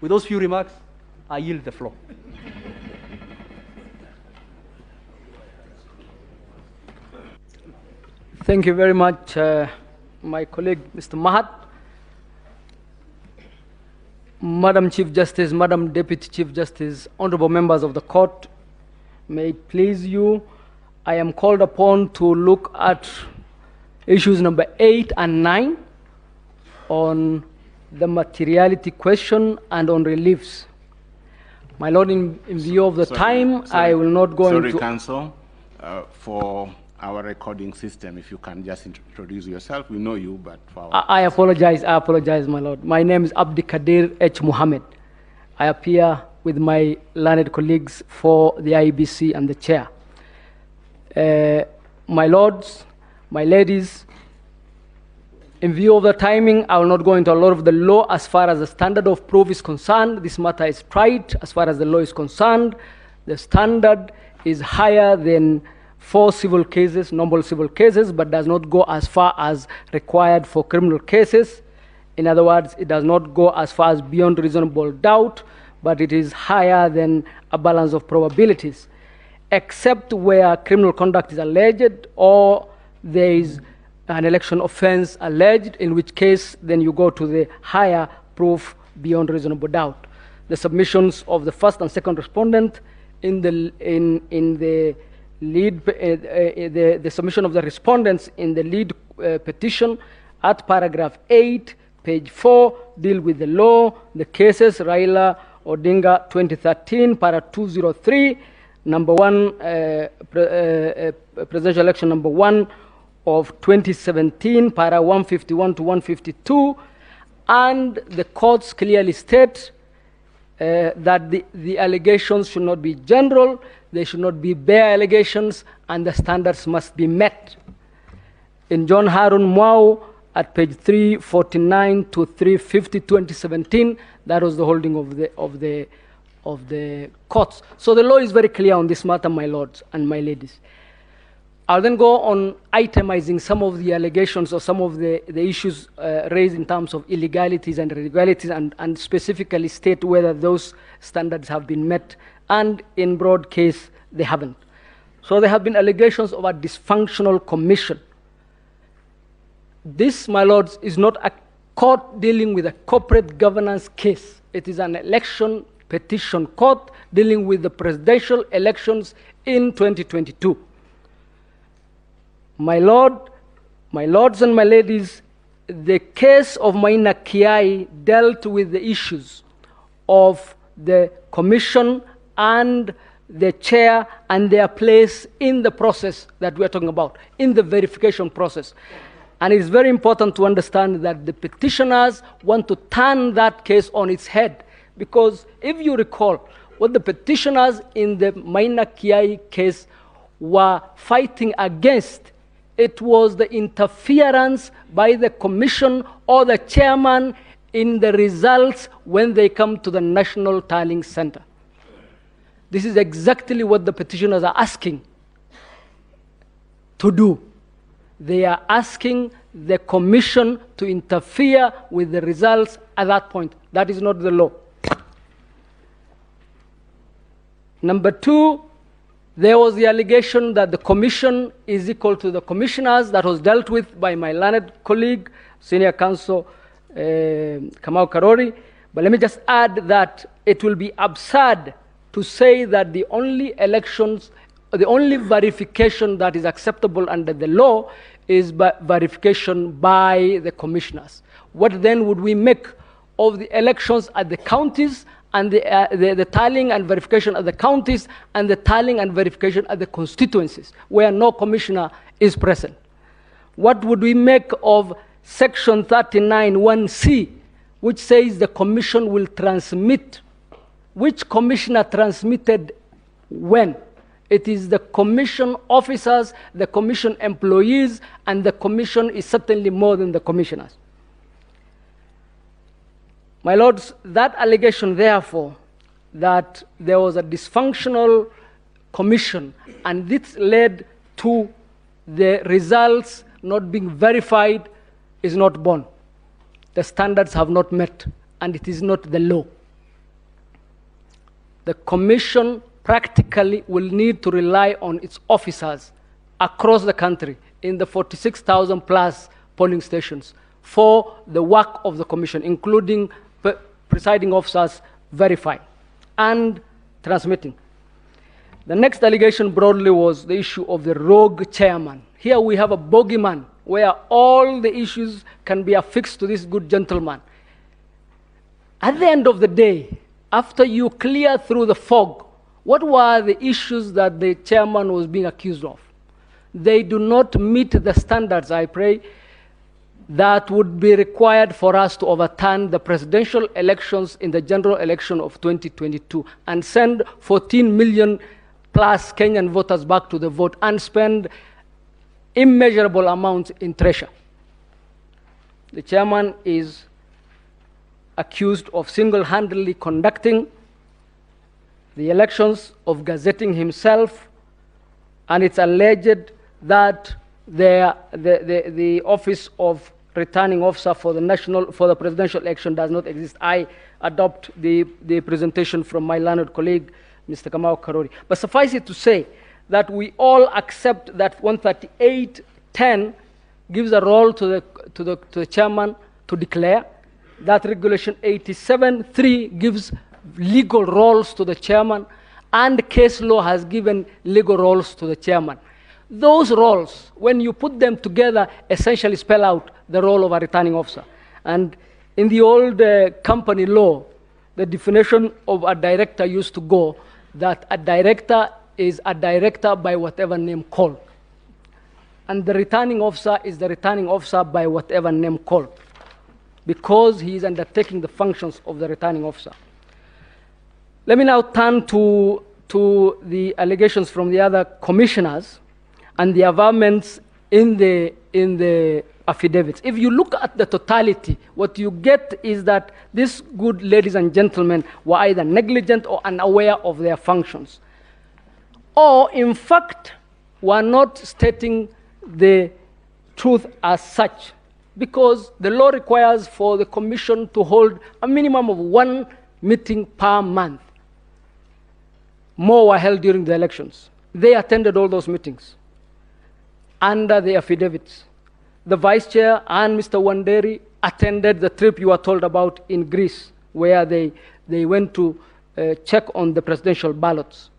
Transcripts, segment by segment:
With those few remarks, I yield the floor. Thank you very much, my colleague, Mr. Mahat. Madam Chief Justice, Madam Deputy Chief Justice, honorable members of the court, may it please you, I am called upon to look at issues number 8 and 9 on the materiality question and on reliefs. My Lord, in view of the time, I will not go into... Sorry, Counsel, for our recording system, if you can just introduce yourself. We know you, but for our... I apologize, my Lord. My name is Abdikadir Mohammed. I appear with my learned colleagues for the IBC and the chair. My lords, my ladies, in view of the timing, I will not go into a lot of the law as far as the standard of proof is concerned. This matter is tried as far as the law is concerned. The standard is higher than 4 civil cases, normal civil cases, but does not go as far as required for criminal cases. In other words, it does not go as far as beyond reasonable doubt, but it is higher than a balance of probabilities, except where criminal conduct is alleged or there is an election offense alleged, in which case then you go to the higher proof beyond reasonable doubt. The submissions of the first and second respondent in the lead, the submission of the respondents in the lead petition at paragraph 8, page 4, deal with the law, the cases, Raila Odinga 2013, para 203, number 1, presidential election number 1 of 2017, para 151 to 152, and the courts clearly state that the allegations should not be general, they should not be bare allegations, and the standards must be met. In John Harun Mwau, at page 349 to 350, 2017, that was the holding of the courts. So the law is very clear on this matter, my lords and my ladies. I'll then go on itemizing some of the allegations or some of the issues raised in terms of illegalities and irregularities, and specifically state whether those standards have been met, and in broad case, they haven't. So there have been allegations of a dysfunctional commission. This, my lords, is not a court dealing with a corporate governance case. It is an election petition court dealing with the presidential elections in 2022. My lords and my ladies, the case of Maina Kiai dealt with the issues of the commission and the chair and their place in the process that we are talking about, in the verification process. And it is very important to understand that the petitioners want to turn that case on its head, because if you recall, what the petitioners in the Maina Kiai case were fighting against, it was the interference by the commission or the chairman in the results when they come to the National Tallying Center. This is exactly what the petitioners are asking to do. They are asking the commission to interfere with the results at that point. That is not the law. Number 2, there was the allegation that the commission is equal to the commissioners. That was dealt with by my learned colleague, Senior Counsel Kamau Karori. But let me just add that it will be absurd to say that the only elections, the only verification that is acceptable under the law is verification by the commissioners. What then would we make of the elections at the counties and the tallying and verification at the counties and the tallying and verification at the constituencies where no commissioner is present? What would we make of section 39(1)(c), which says the commission will transmit? Which commissioner transmitted when? It is the commission officers, the commission employees, and the commission is certainly more than the commissioners. My lords, that allegation, therefore, that there was a dysfunctional commission and this led to the results not being verified is not borne. The standards have not met, and it is not the law. the commission practically will need to rely on its officers across the country in the 46,000 plus polling stations for the work of the commission, including presiding officers verifying and transmitting. The next allegation broadly was the issue of the rogue chairman. Here we have a bogeyman where all the issues can be affixed to this good gentleman. At the end of the day, after you clear through the fog, what were the issues that the chairman was being accused of? They do not meet the standards, I pray, that would be required for us to overturn the presidential elections in the general election of 2022 and send 14 million plus Kenyan voters back to the vote and spend immeasurable amounts in treasure. The chairman is accused of single-handedly conducting the elections, of gazetting himself, and it's alleged that the office of returning officer for the presidential election does not exist. I adopt the presentation from my learned colleague, Mr. Kamau Karori. But suffice it to say that we all accept that 138.10 gives a role to the chairman to declare. That regulation 87.3 gives legal roles to the chairman, and case law has given legal roles to the chairman. Those roles, when you put them together, essentially spell out the role of a returning officer. And in the old company law, the definition of a director used to go that a director is a director by whatever name called. And the returning officer is the returning officer by whatever name called, because he is undertaking the functions of the returning officer. Let me now turn to the allegations from the other commissioners and the averments in the affidavits. If you look at the totality, what you get is that these good ladies and gentlemen were either negligent or unaware of their functions, or in fact were not stating the truth as such, because the law requires for the commission to hold a minimum of 1 meeting per month. More were held during the elections. They attended all those meetings under the affidavits. The vice chair and Mr. Wanderi attended the trip you are told about in Greece, where they went to check on the presidential ballots.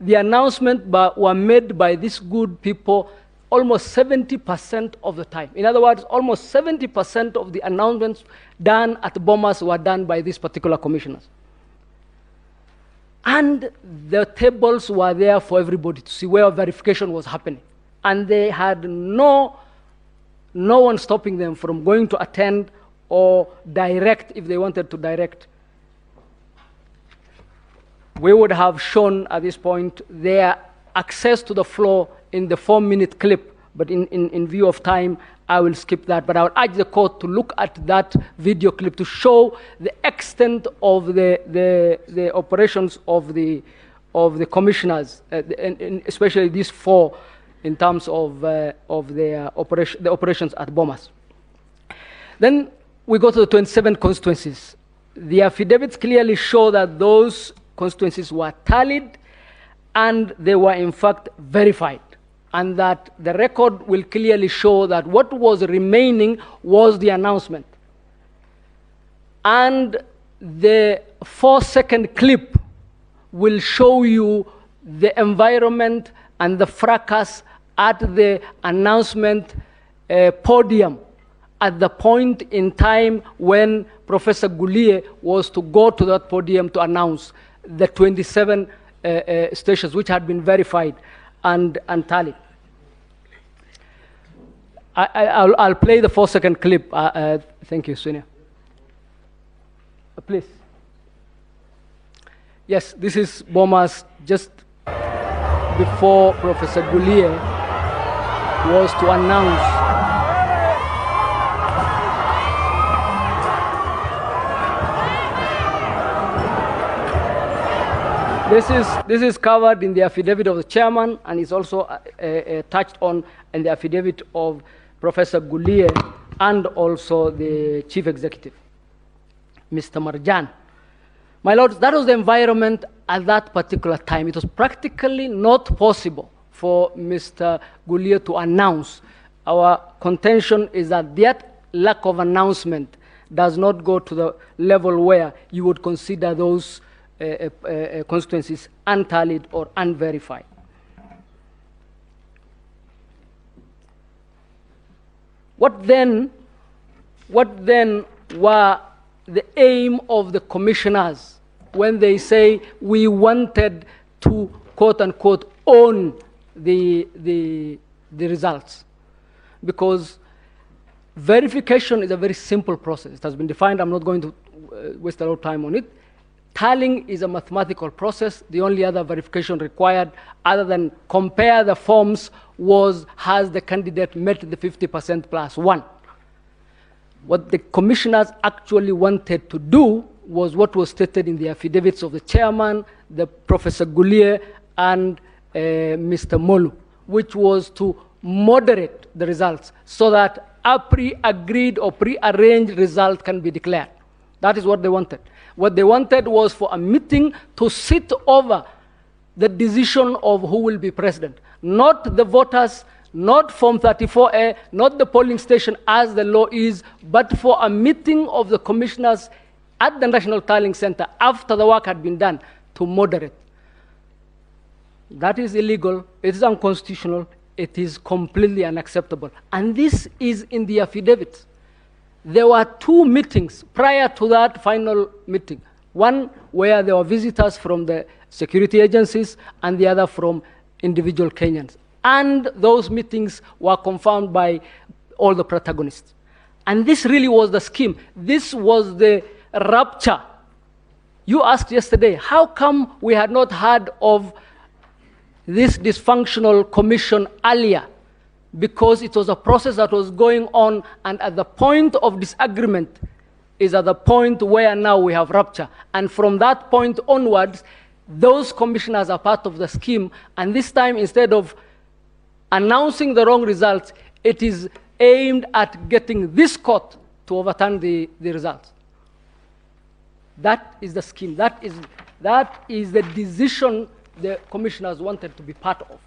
The announcements were made by these good people almost 70% of the time. In other words, almost 70% of the announcements done at Bomas were done by these particular commissioners. And the tables were there for everybody to see where verification was happening. And they had no one stopping them from going to attend or direct if they wanted to direct. We would have shown at this point their access to the floor in the 4-minute clip, but in view of time, I will skip that. But I would urge the court to look at that video clip to show the extent of the operations of the commissioners, and especially these 4, in terms of the operations at Bomas. Then we go to the 27 constituencies. The affidavits clearly show that those constituencies were tallied and they were in fact verified, and that the record will clearly show that what was remaining was the announcement. And the 4-second clip will show you the environment and the fracas at the announcement podium at the point in time when Professor Gulie was to go to that podium to announce the 27 stations which had been verified and tallied. I'll play the 4-second clip. Thank you, Sonia. Please. Yes, this is Bomas just before Professor Gulie was to announce. This is covered in the affidavit of the chairman, and is also touched on in the affidavit of Professor Gulie and also the chief executive, Mr. Marjan. My lords, that was the environment at that particular time. It was practically not possible for Mr. Gulier to announce. Our contention is that lack of announcement does not go to the level where you would consider those constituencies untallied or unverified. What then were the aim of the commissioners when they say we wanted to, quote unquote, own the results? Because verification is a very simple process. It has been defined. I'm not going to waste a lot of time on it. Tallying is a mathematical process. The only other verification required, other than compare the forms, was has the candidate met the 50% plus one. What the commissioners actually wanted to do was what was stated in the affidavits of the chairman, the Professor Gulier, and Mr. Molu, which was to moderate the results so that a pre-agreed or pre-arranged result can be declared. That is what they wanted. What they wanted was for a meeting to sit over the decision of who will be president, not the voters, not Form 34A, not the polling station as the law is, but for a meeting of the commissioners at the National Tallying Center after the work had been done to moderate. That is illegal, it is unconstitutional, it is completely unacceptable. And this is in the affidavits. There were two meetings prior to that final meeting. One where there were visitors from the security agencies and the other from individual Kenyans. And those meetings were confirmed by all the protagonists. And this really was the scheme. This was the rupture. You asked yesterday, how come we had not heard of this dysfunctional commission earlier? Because it was a process that was going on, and at the point of disagreement is at the point where now we have rupture. And from that point onwards, those commissioners are part of the scheme, and this time, instead of announcing the wrong results, it is aimed at getting this court to overturn the results. That is the scheme. That is the decision the commissioners wanted to be part of.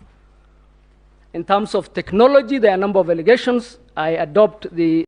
In terms of technology, there are a number of allegations. I adopt the